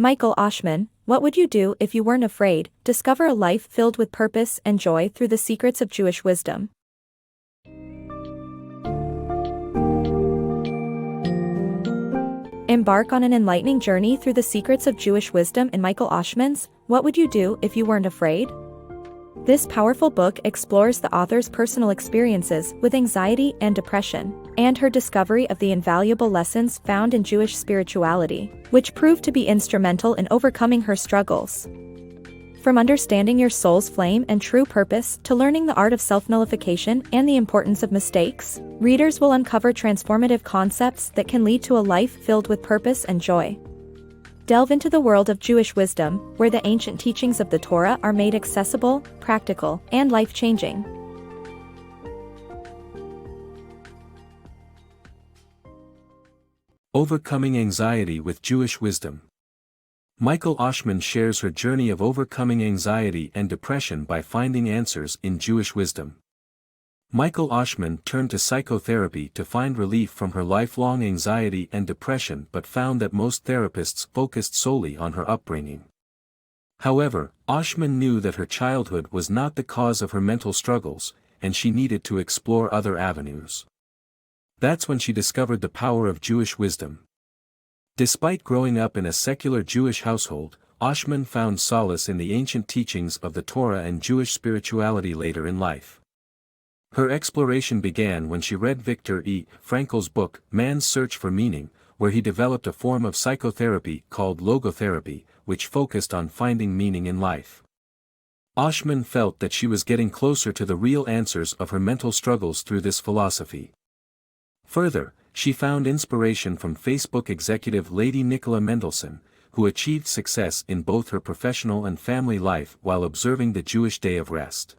Michal Oshman, what would you do if you weren't afraid? Discover a life filled with purpose and joy through the secrets of Jewish wisdom. Embark on an enlightening journey through the secrets of Jewish wisdom in Michal Oshman's What Would You Do If You Weren't Afraid? This powerful book explores the author's personal experiences with anxiety and depression, and her discovery of the invaluable lessons found in Jewish spirituality, which proved to be instrumental in overcoming her struggles. From understanding your soul's flame and true purpose to learning the art of self-nullification and the importance of mistakes, readers will uncover transformative concepts that can lead to a life filled with purpose and joy. Delve into the world of Jewish wisdom, where the ancient teachings of the Torah are made accessible, practical, and life-changing. Overcoming Anxiety with Jewish Wisdom. Michal Oshman shares her journey of overcoming anxiety and depression by finding answers in Jewish wisdom. Michal Oshman turned to psychotherapy to find relief from her lifelong anxiety and depression but found that most therapists focused solely on her upbringing. However, Oshman knew that her childhood was not the cause of her mental struggles, and she needed to explore other avenues. That's when she discovered the power of Jewish wisdom. Despite growing up in a secular Jewish household, Oshman found solace in the ancient teachings of the Torah and Jewish spirituality later in life. Her exploration began when she read Viktor E. Frankl's book, Man's Search for Meaning, where he developed a form of psychotherapy called logotherapy, which focused on finding meaning in life. Oshman felt that she was getting closer to the real answers of her mental struggles through this philosophy. Further, she found inspiration from Facebook executive Lady Nicola Mendelsohn, who achieved success in both her professional and family life while observing the Jewish Day of Rest.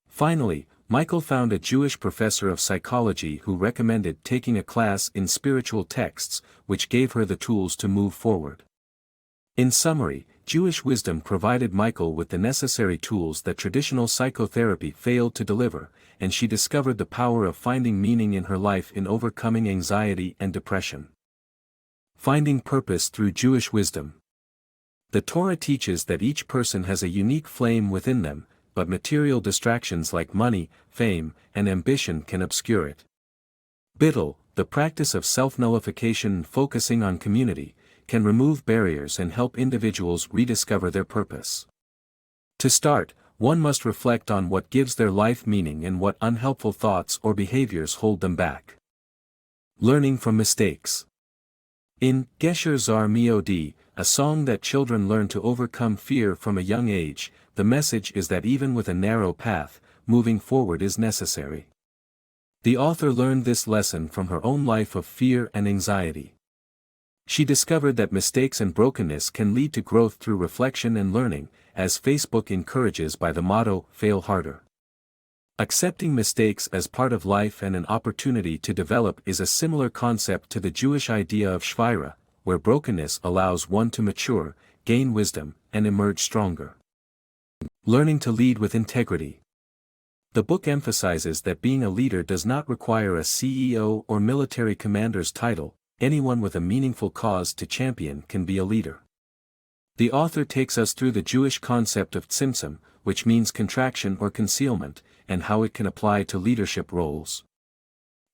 Finally, Michal found a Jewish professor of psychology who recommended taking a class in spiritual texts, which gave her the tools to move forward. In summary, Jewish wisdom provided Michal with the necessary tools that traditional psychotherapy failed to deliver, and she discovered the power of finding meaning in her life in overcoming anxiety and depression. Finding purpose through Jewish wisdom. The Torah teaches that each person has a unique flame within them, but material distractions like money, fame, and ambition can obscure it. Bittul, the practice of self-nullification and focusing on community, can remove barriers and help individuals rediscover their purpose. To start, one must reflect on what gives their life meaning and what unhelpful thoughts or behaviors hold them back. Learning from mistakes. In Gesher Zar Miodi, a song that children learn to overcome fear from a young age, the message is that even with a narrow path, moving forward is necessary. The author learned this lesson from her own life of fear and anxiety. She discovered that mistakes and brokenness can lead to growth through reflection and learning, as Facebook encourages by the motto, "Fail harder." Accepting mistakes as part of life and an opportunity to develop is a similar concept to the Jewish idea of shvira, where brokenness allows one to mature, gain wisdom, and emerge stronger. Learning to lead with integrity. The book emphasizes that being a leader does not require a CEO or military commander's title. Anyone with a meaningful cause to champion can be a leader. The author takes us through the Jewish concept of tzimtzum, which means contraction or concealment, and how it can apply to leadership roles.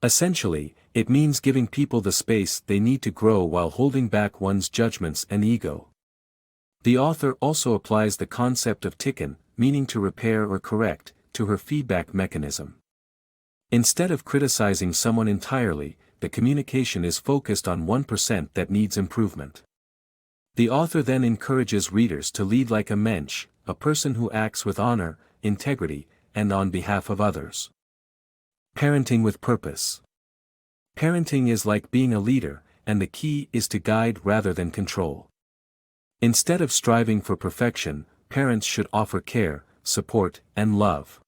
Essentially, it means giving people the space they need to grow while holding back one's judgments and ego. The author also applies the concept of tikkun, meaning to repair or correct, to her feedback mechanism. Instead of criticizing someone entirely, the communication is focused on 1% that needs improvement. The author then encourages readers to lead like a mensch, a person who acts with honor, integrity, and on behalf of others. Parenting with purpose. Parenting is like being a leader, and the key is to guide rather than control. Instead of striving for perfection, parents should offer care, support, and love.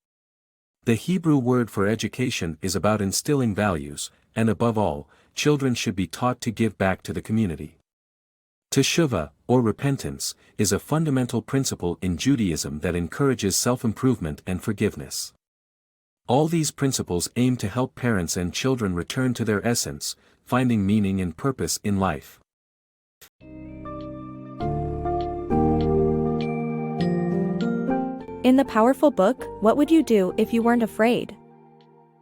The Hebrew word for education is about instilling values, and above all, children should be taught to give back to the community. Teshuvah, or repentance, is a fundamental principle in Judaism that encourages self-improvement and forgiveness. All these principles aim to help parents and children return to their essence, finding meaning and purpose in life. In the powerful book, What Would You Do If You Weren't Afraid?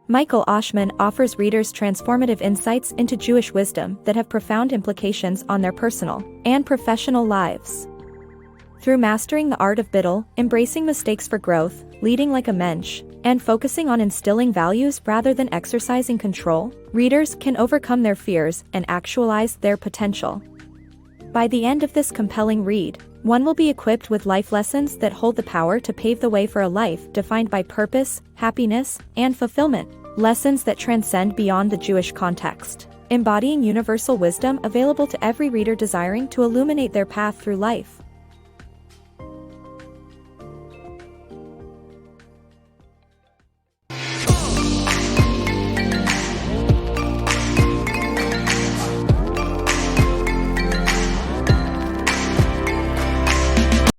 Michal Oshman offers readers transformative insights into Jewish wisdom that have profound implications on their personal and professional lives. Through mastering the art of bittul, embracing mistakes for growth, leading like a mensch, and focusing on instilling values rather than exercising control, readers can overcome their fears and actualize their potential. By the end of this compelling read, one will be equipped with life lessons that hold the power to pave the way for a life defined by purpose, happiness, and fulfillment. Lessons that transcend beyond the Jewish context, embodying universal wisdom available to every reader desiring to illuminate their path through life.